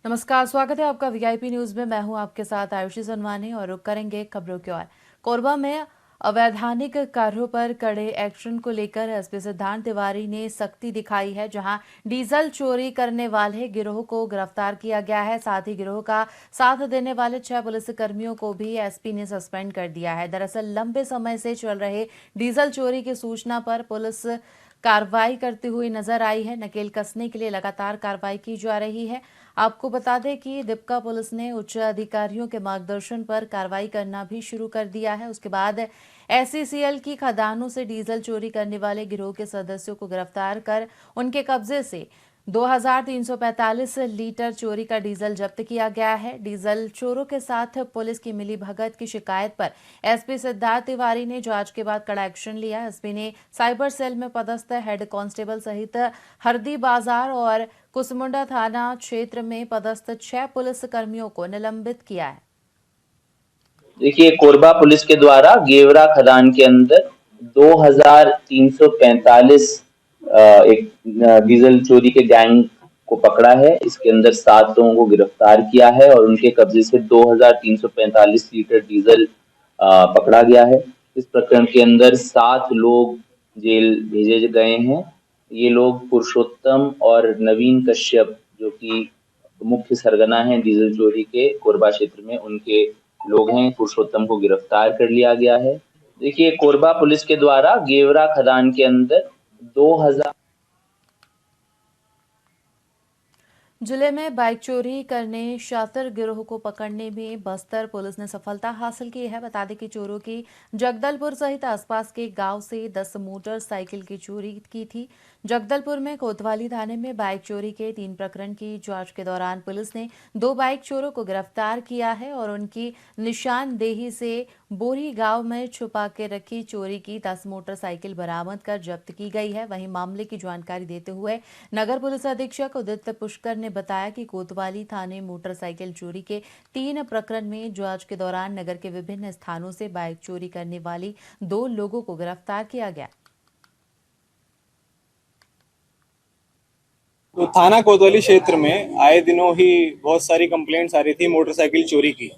नमस्कार, स्वागत है आपका वीआईपी न्यूज में। मैं हूं आपके साथ आयुषी सनवानी और रुक करेंगे खबरों की ओर। कोरबा में अवैधानिक कार्यों पर कड़े एक्शन को लेकर एसपी सिद्धांत तिवारी ने सख्ती दिखाई है, जहां डीजल चोरी करने वाले गिरोह को गिरफ्तार किया गया है। साथ ही गिरोह का साथ देने वाले 6 पुलिसकर्मियों को भी एसपी ने सस्पेंड कर दिया है। दरअसल लंबे समय से चल रहे डीजल चोरी की सूचना पर पुलिस कार्रवाई करती हुई नजर आई है। नकेल कसने के लिए लगातार कार्रवाई की जा रही है। आपको बता दें कि दीपका पुलिस ने उच्च अधिकारियों के मार्गदर्शन पर कार्रवाई करना भी शुरू कर दिया है। उसके बाद एसईसीएल की खदानों से डीजल चोरी करने वाले गिरोह के सदस्यों को गिरफ्तार कर उनके कब्जे से 2345 लीटर चोरी का डीजल जब्त किया गया है। डीजल चोरों के साथ पुलिस की मिलीभगत की शिकायत पर एसपी सिद्धार्थ तिवारी ने जांच के बाद कड़ा एक्शन लिया। एसपी ने साइबर सेल में पदस्थ हेड कांस्टेबल सहित हरदी बाजार और कुसमुंडा थाना क्षेत्र में पदस्थ 6 पुलिस कर्मियों को निलंबित किया है। देखिए, कोरबा पुलिस के द्वारा गेवरा खदान के अंदर 2345 एक डीजल चोरी के गैंग को पकड़ा है। इसके अंदर 7 लोगों को गिरफ्तार किया है और उनके कब्जे से 2345 लीटर डीजल पकड़ा गया है। इस प्रकरण के अंदर 7 लोग जेल भेजे गए हैं। ये लोग पुरुषोत्तम और नवीन कश्यप, जो कि मुख्य सरगना हैं डीजल चोरी के कोरबा क्षेत्र में, उनके लोग हैं। पुरुषोत्तम को गिरफ्तार कर लिया गया है। देखिए, कोरबा पुलिस के द्वारा गेवरा खदान के अंदर 2000 जिले में बाइक चोरी करने शातिर गिरोह को पकड़ने में बस्तर पुलिस ने सफलता हासिल की है। बता दें कि चोरों की जगदलपुर सहित आसपास के गांव से 10 मोटरसाइकिल की चोरी की थी। जगदलपुर में कोतवाली थाने में बाइक चोरी के 3 प्रकरण की जांच के दौरान पुलिस ने 2 बाइक चोरों को गिरफ्तार किया है और उनकी निशानदेही से बोरी गांव में छुपा के रखी चोरी की 10 मोटरसाइकिल बरामद कर जब्त की गई है। वहीं मामले की जानकारी देते हुए नगर पुलिस अधीक्षक उदित पुष्कर ने बताया कि कोतवाली थाने मोटरसाइकिल चोरी के 3 प्रकरण में जांच के दौरान नगर के विभिन्न स्थानों से बाइक चोरी करने वाली 2 लोगों को गिरफ्तार किया गया। तो थाना कोतवाली क्षेत्र में आए दिनों ही बहुत सारी कंप्लेंट्स आ रही थी मोटरसाइकिल चोरी की।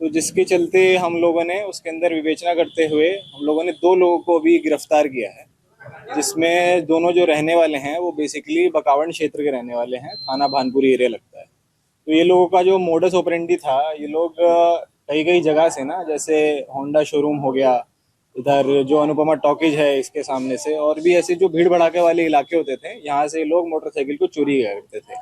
तो जिसके चलते हम लोगों ने उसके अंदर विवेचना करते हुए हम लोगों ने 2 लोगों को भी गिरफ्तार किया है, जिसमें दोनों जो रहने वाले हैं वो बेसिकली बकावंड क्षेत्र के रहने वाले हैं, थाना भानपुरी एरिया लगता है। तो ये लोगों का जो मोडस ऑपरेंडी था, ये लोग कई कई जगह से ना, जैसे होंडा शोरूम हो गया, इधर जो अनुपमा टॉकीज है इसके सामने से, और भी ऐसे जो भीड़ भड़ाके वाले इलाके होते थे, यहाँ से लोग मोटरसाइकिल को चोरी किया करते थे।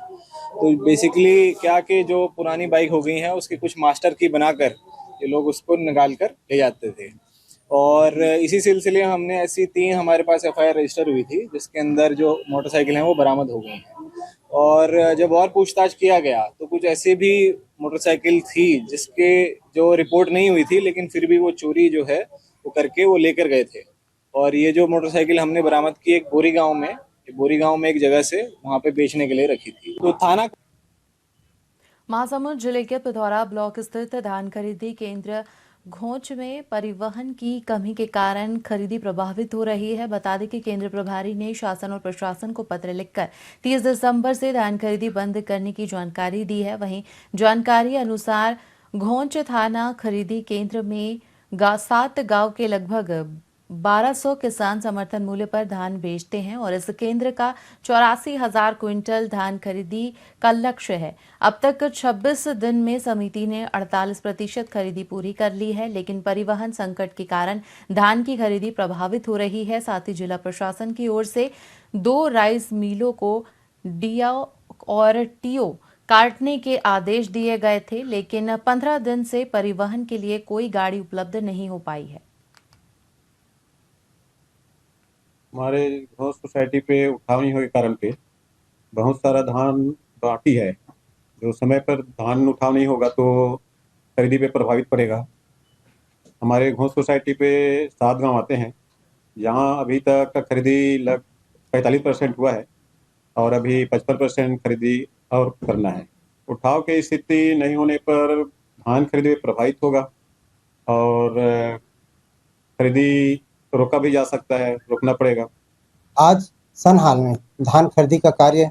तो बेसिकली क्या कि जो पुरानी बाइक हो गई है उसकी कुछ मास्टर की बनाकर ये लोग उसको निकाल कर ले जाते थे। और इसी सिलसिले में हमने ऐसी 3 हमारे पास एफआईआर रजिस्टर हुई थी, जिसके अंदर जो मोटरसाइकिल हैं वो बरामद हो गई हैं। और जब और पूछताछ किया गया तो कुछ ऐसे भी मोटरसाइकिल थी जिसके जो रिपोर्ट नहीं हुई थी, लेकिन फिर भी वो चोरी जो है वो करके वो लेकर गए थे। और ये जो मोटरसाइकिल हमने बरामद की एक बोरी गांव में एक जगह से वहां पे बेचने के लिए रखी थी। तो थाना महासमुंद जिले के पिथौरा ब्लॉक स्थित धान खरीदी केंद्र घोंच में परिवहन की कमी के कारण खरीदी प्रभावित हो रही है। बता दें कि केंद्र प्रभारी ने शासन और प्रशासन को पत्र लिखकर 30 दिसंबर से धान खरीदी बंद करने की जानकारी दी है। वहीं जानकारी अनुसार घोंच थाना खरीदी केंद्र में 7 गांव के लगभग 1200 किसान समर्थन मूल्य पर धान बेचते हैं और इस केंद्र का 84,000 क्विंटल धान खरीदी का लक्ष्य है। अब तक 26 दिन में समिति ने 48% खरीदी पूरी कर ली है, लेकिन परिवहन संकट के कारण धान की खरीदी प्रभावित हो रही है। साथ ही जिला प्रशासन की ओर से 2 राइस मिलों को डीओ और टीओ काटने के आदेश दिए गए थे, लेकिन 15 दिन से परिवहन के लिए कोई गाड़ी उपलब्ध नहीं हो पाई है। हमारे घोष सोसाइटी पे उठाव नहीं होने के कारण पे बहुत सारा धान बाकी है। जो समय पर धान उठाव नहीं होगा तो खरीदी पे प्रभावित पड़ेगा। हमारे घोष सोसाइटी पे 7 गांव आते हैं, यहाँ अभी तक का खरीदी लग 45% हुआ है और अभी 55% खरीदी और करना है। उठाव की स्थिति नहीं होने पर धान खरीदी पे प्रभावित होगा और खरीदी रोका भी जा सकता है, रोकना पड़ेगा। आज सन हाल में धान खरीदी का कार्य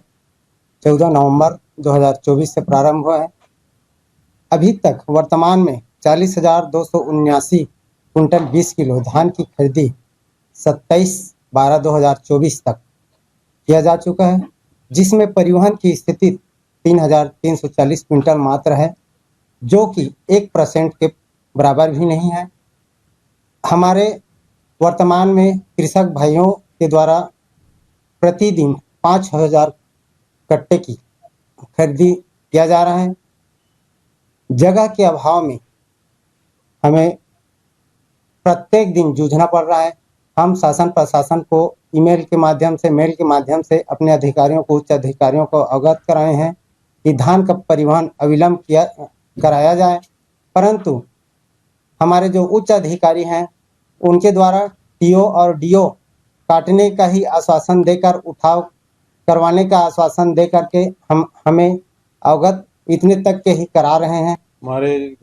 14 नवंबर 2024 से प्रारंभ हुआ है। अभी तक वर्तमान में 40,279 कुंटल 20 किलो धान की खरीदी 27/12/2024 तक किया जा चुका है, जिसमें परिवहन की स्थिति 3,340 क्विंटल मात्र है, जो कि 1% के बराबर भी नहीं है। हमारे वर्तमान में कृषक भाइयों के द्वारा प्रतिदिन 5,000 कट्टे की खरीदी किया जा रहा है। जगह के अभाव में हमें प्रत्येक दिन जूझना पड़ रहा है। हम शासन प्रशासन को ईमेल के माध्यम से, मेल के माध्यम से अपने अधिकारियों को, उच्च अधिकारियों को अवगत कराए हैं कि धान का परिवहन अविलंब कराया जाए, परंतु हमारे जो उच्च अधिकारी हैं उनके द्वारा टीओ और डीओ काटने का ही आश्वासन देकर, उठाव करवाने का आश्वासन दे करके हमें अवगत इतने तक के ही करा रहे हैं। हमारे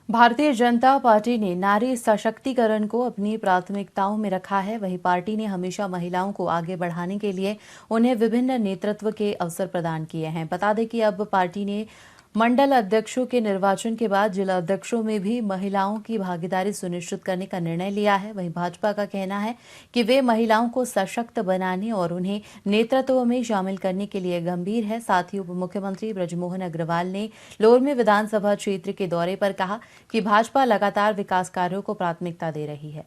भारतीय जनता पार्टी ने नारी सशक्तिकरण को अपनी प्राथमिकताओं में रखा है। वहीं पार्टी ने हमेशा महिलाओं को आगे बढ़ाने के लिए उन्हें विभिन्न नेतृत्व के अवसर प्रदान किए हैं। बता दें कि अब पार्टी ने मंडल अध्यक्षों के निर्वाचन के बाद जिला अध्यक्षों में भी महिलाओं की भागीदारी सुनिश्चित करने का निर्णय लिया है। वहीं भाजपा का कहना है कि वे महिलाओं को सशक्त बनाने और उन्हें नेतृत्व में शामिल करने के लिए गंभीर है। साथ ही उप मुख्यमंत्री बृजमोहन अग्रवाल ने लोरमी विधानसभा क्षेत्र के दौरे पर कहा कि भाजपा लगातार विकास कार्यों को प्राथमिकता दे रही है।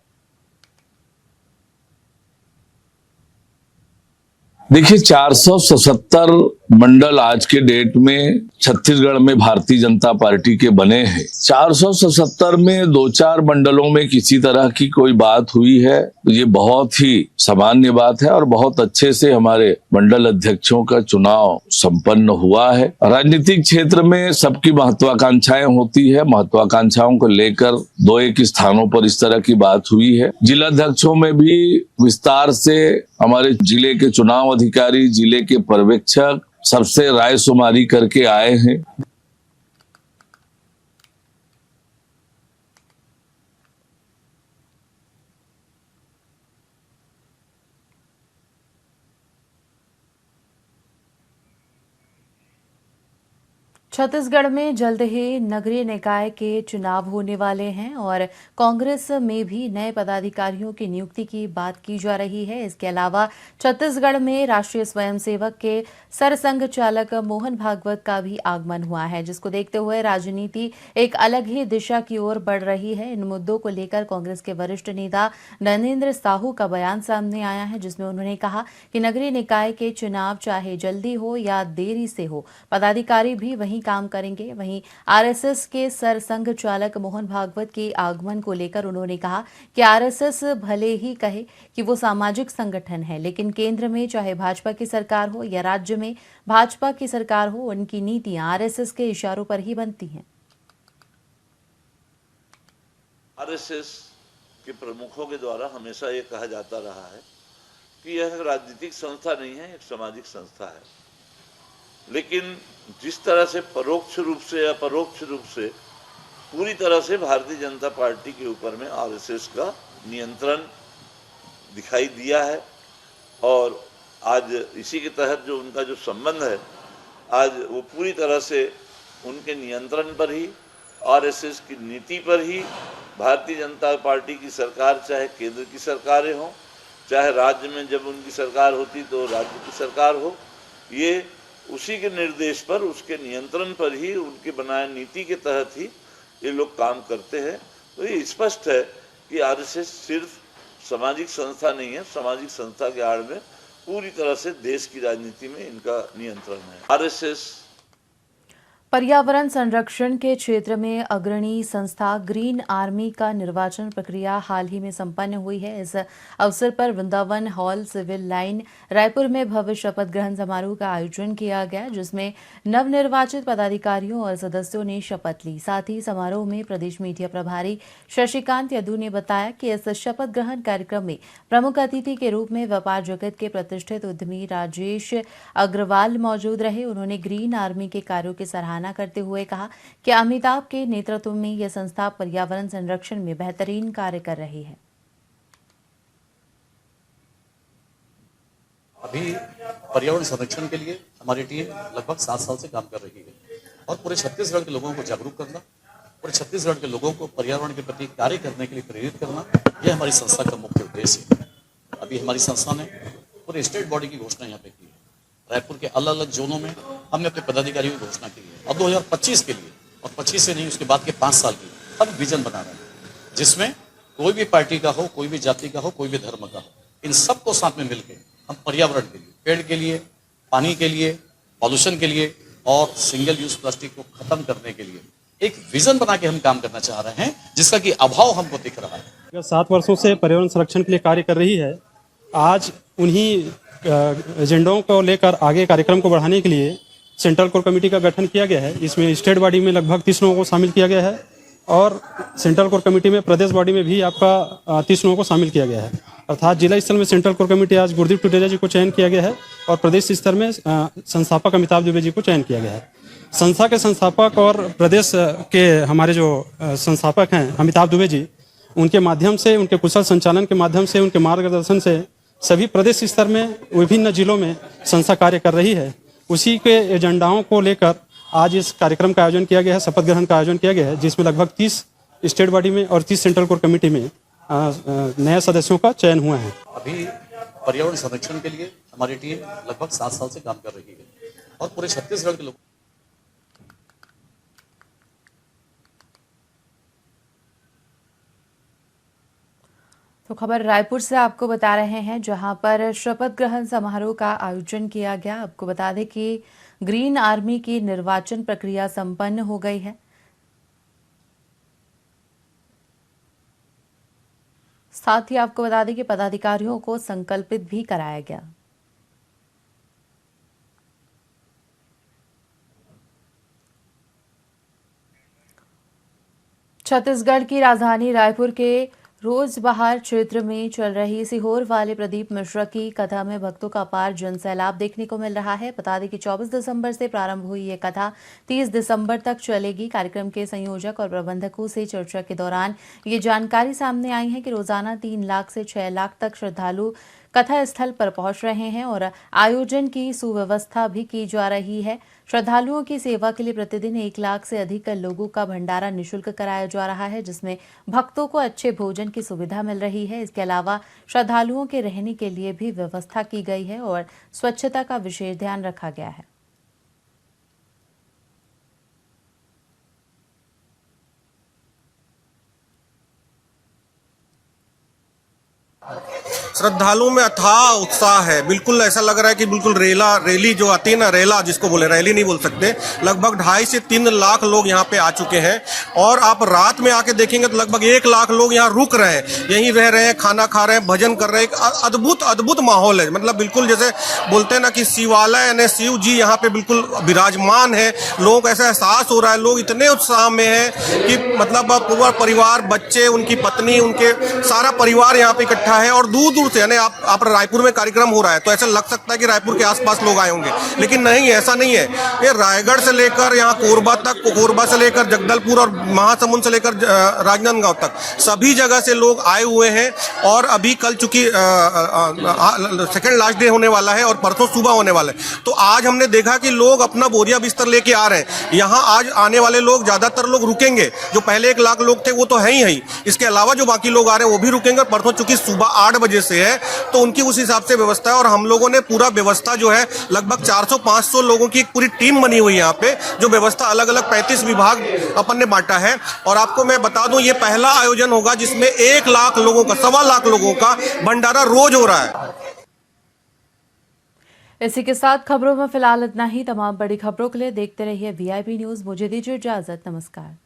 देखिए, 477 मंडल आज के डेट में छत्तीसगढ़ में भारतीय जनता पार्टी के बने हैं। 477 में 2-4 मंडलों में किसी तरह की कोई बात हुई है तो ये बहुत ही सामान्य बात है और बहुत अच्छे से हमारे मंडल अध्यक्षों का चुनाव संपन्न हुआ है। राजनीतिक क्षेत्र में सबकी महत्वाकांक्षाएं होती है, महत्वाकांक्षाओं को लेकर 2-1 स्थानों पर इस तरह की बात हुई है। जिलाध्यक्षों में भी विस्तार से हमारे जिले के चुनाव अधिकारी, जिले के पर्यवेक्षक सबसे राय शुमारी करके आए हैं। छत्तीसगढ़ में जल्द ही नगरीय निकाय के चुनाव होने वाले हैं और कांग्रेस में भी नए पदाधिकारियों की नियुक्ति की बात की जा रही है। इसके अलावा छत्तीसगढ़ में राष्ट्रीय स्वयंसेवक के सरसंघ चालक मोहन भागवत का भी आगमन हुआ है, जिसको देखते हुए राजनीति एक अलग ही दिशा की ओर बढ़ रही है। इन मुद्दों को लेकर कांग्रेस के वरिष्ठ नेता नरेंद्र साहू का बयान सामने आया है, जिसमें उन्होंने कहा कि नगरीय निकाय के चुनाव चाहे जल्दी हो या देरी से हो, पदाधिकारी भी वहीं काम करेंगे। वहीं आरएसएस के सरसंघ चालक मोहन भागवत के आगमन को लेकर उन्होंने कहा कि आरएसएस भले ही कहे कि वो सामाजिक संगठन है, लेकिन केंद्र में चाहे भाजपा की सरकार हो या राज्य में भाजपा की सरकार हो, उनकी नीतियां आरएसएस के इशारों पर ही बनती हैं। आरएसएस के प्रमुखों के द्वारा हमेशा ये कहा जाता रहा है कि यह राजनीतिक संस्था नहीं है, एक सामाजिक संस्था है। लेकिन जिस तरह से परोक्ष रूप से या परोक्ष रूप से पूरी तरह से भारतीय जनता पार्टी के ऊपर में आरएसएस का नियंत्रण दिखाई दिया है और आज इसी के तहत जो उनका जो संबंध है, आज वो पूरी तरह से उनके नियंत्रण पर ही, आरएसएस की नीति पर ही भारतीय जनता पार्टी की सरकार, चाहे केंद्र की सरकारें हों, चाहे राज्य में जब उनकी सरकार होती तो राज्य की सरकार हो, ये उसी के निर्देश पर, उसके नियंत्रण पर ही, उनके बनाए नीति के तहत ही ये लोग काम करते हैं। तो ये स्पष्ट है कि आरएसएस सिर्फ सामाजिक संस्था नहीं है, सामाजिक संस्था के आड़ में पूरी तरह से देश की राजनीति में इनका नियंत्रण है। आरएसएस पर्यावरण संरक्षण के क्षेत्र में अग्रणी संस्था ग्रीन आर्मी का निर्वाचन प्रक्रिया हाल ही में संपन्न हुई है। इस अवसर पर Vrindavan hall civil line Raipur में भव्य शपथ ग्रहण समारोह का आयोजन किया गया, जिसमें नवनिर्वाचित पदाधिकारियों और सदस्यों ने शपथ ली। साथ ही समारोह में प्रदेश मीडिया प्रभारी शशिकांत यदू ने बताया कि इस शपथ ग्रहण कार्यक्रम में प्रमुख अतिथि के रूप में व्यापार जगत के प्रतिष्ठित उद्यमी राजेश अग्रवाल मौजूद रहे। उन्होंने ग्रीन आर्मी के कार्यों की सराहना करते हुए कहा कि अमिताभ के नेतृत्व में यह संस्था पर्यावरण संरक्षण में बेहतरीन कार्य कर रही है। अभी पर्यावरण संरक्षण के लिए हमारी टीम लगभग 7 साल से काम कर रही है और पूरे छत्तीसगढ़ के लोगों को जागरूक करना, पूरे छत्तीसगढ़ के लोगों को पर्यावरण के प्रति कार्य करने के लिए प्रेरित करना, यह हमारी संस्था का मुख्य उद्देश्य है। अभी हमारी संस्था ने पूरे स्टेट बॉडी की घोषणा यहाँ पे की है। रायपुर के अलग अलग जोनों में हमने अपने पदाधिकारियों की घोषणा की है। अब 2025 के लिए, और 25 से नहीं, उसके बाद के 5 साल की हम विजन बना रहे हैं, जिसमें कोई भी पार्टी का हो, कोई भी जाति का हो, कोई भी धर्म का हो, इन सबको साथ में मिलकर हम पर्यावरण के लिए, पेड़ के लिए, पानी के लिए, पॉल्यूशन के लिए और सिंगल यूज प्लास्टिक को खत्म करने के लिए एक विजन बना के हम काम करना चाह रहे हैं, जिसका कि अभाव हमको दिख रहा है। 7 वर्षों से पर्यावरण संरक्षण के लिए कार्य कर रही है। आज उन्हीं एजेंडों को लेकर आगे कार्यक्रम को बढ़ाने के लिए सेंट्रल कोर कमेटी का गठन किया गया है। इसमें स्टेट बॉडी में लगभग 30 लोगों को शामिल किया गया है और सेंट्रल कोर कमेटी में प्रदेश बॉडी में भी आपका 30 लोगों को शामिल किया गया है। अर्थात जिला स्तर में सेंट्रल कोर कमेटी आज गुरदीप टुटेजा जी को चयन किया गया है और प्रदेश स्तर में संस्थापक अमिताभ दुबे जी को चयन किया गया है। संस्था के संस्थापक और प्रदेश के हमारे जो संस्थापक हैं अमिताभ दुबे जी, उनके माध्यम से, उनके कुशल संचालन के माध्यम से, उनके मार्गदर्शन से सभी प्रदेश स्तर में विभिन्न जिलों में संस्था कार्य कर रही है। उसी के एजेंडाओं को लेकर आज इस कार्यक्रम का आयोजन किया गया है, शपथ ग्रहण का आयोजन किया गया है, जिसमें लगभग 30 स्टेट बॉडी में और 30 सेंट्रल कोर कमेटी में नए सदस्यों का चयन हुआ है। अभी पर्यावरण संरक्षण के लिए हमारी टीम लगभग 7 साल से काम कर रही है और पूरे छत्तीसगढ़ के लोग तो खबर रायपुर से आपको बता रहे हैं, जहां पर शपथ ग्रहण समारोह का आयोजन किया गया। आपको बता दें कि ग्रीन आर्मी की निर्वाचन प्रक्रिया संपन्न हो गई है। साथ ही आपको बता दें कि पदाधिकारियों को संकल्पित भी कराया गया। छत्तीसगढ़ की राजधानी रायपुर के रोजबहार क्षेत्र में चल रही सीहोर वाले प्रदीप मिश्रा की कथा में भक्तों का अपार जनसैलाब देखने को मिल रहा है। बता दें कि 24 दिसंबर से प्रारंभ हुई ये कथा 30 दिसंबर तक चलेगी। कार्यक्रम के संयोजक और प्रबंधकों से चर्चा के दौरान ये जानकारी सामने आई है कि रोजाना 3 लाख से 6 लाख तक श्रद्धालु कथा स्थल पर पहुंच रहे हैं और आयोजन की सुव्यवस्था भी की जा रही है। श्रद्धालुओं की सेवा के लिए प्रतिदिन 1 लाख से अधिक लोगों का भंडारा निःशुल्क कराया जा रहा है, जिसमें भक्तों को अच्छे भोजन की सुविधा मिल रही है। इसके अलावा श्रद्धालुओं के रहने के लिए भी व्यवस्था की गई है और स्वच्छता का विशेष ध्यान रखा गया है। श्रद्धालुओं में अथाह उत्साह है। बिल्कुल ऐसा लग रहा है कि बिल्कुल रैली जो आती है ना, रेला जिसको बोले, रैली नहीं बोल सकते, लगभग 2.5 से 3 लाख लोग यहाँ पे आ चुके हैं। और आप रात में आके देखेंगे तो लगभग 1 लाख लोग यहाँ रुक रहे हैं, यहीं रह रहे हैं, खाना खा रहे हैं, भजन कर रहे हैं। एक अद्भुत माहौल है। मतलब बिल्कुल जैसे बोलते हैं ना कि शिवालय यानी शिव जी यहाँ पे बिल्कुल विराजमान है। लोगों को ऐसा एहसास हो रहा है, लोग इतने उत्साह में हैं कि मतलब पूरा परिवार, बच्चे, उनकी पत्नी, उनके सारा परिवार यहाँ पे इकट्ठा है। और दूर दूर से, यानी आप रायपुर में कार्यक्रम हो रहा है तो ऐसा लग सकता है कि रायपुर के आसपास लोग आए होंगे, लेकिन नहीं, ऐसा नहीं है। ये रायगढ़ से लेकर यहाँ कोरबा तक, कोरबा से लेकर जगदलपुर और महासमुंद से लेकर राजनांदगांव तक सभी जगह से लोग आए हुए हैं। और अभी कल चूंकि सेकंड लास्ट डे होने वाला है और परसों सुबह होने वाला है, तो आज हमने देखा कि लोग अपना बोरिया बिस्तर लेके आ रहे हैं। यहाँ आज आने वाले लोग, ज्यादातर लोग रुकेंगे। जो पहले 1 लाख लोग थे वो तो है ही। इसके अलावा जो बाकी लोग आ रहे हैं वो भी रुकेंगे। परसों चूंकि सुबह 8 बजे से है तो उनकी उस हिसाब से व्यवस्था है। और हम लोगों ने पूरा व्यवस्था जो है, लगभग 400-500 लोगों की एक पूरी टीम बनी हुई है यहाँ पे, जो व्यवस्था अलग अलग 35 विभाग अपन ने बांटा है। और आपको मैं बता दूं, ये पहला आयोजन होगा जिसमें 1 लाख लोगों का, 1.25 लाख लोगों का भंडारा रोज हो रहा है। इसी के साथ खबरों में फिलहाल इतना ही। तमाम बड़ी खबरों के लिए देखते रहिए VIP न्यूज। मुझे दीजिए इजाजत। नमस्कार।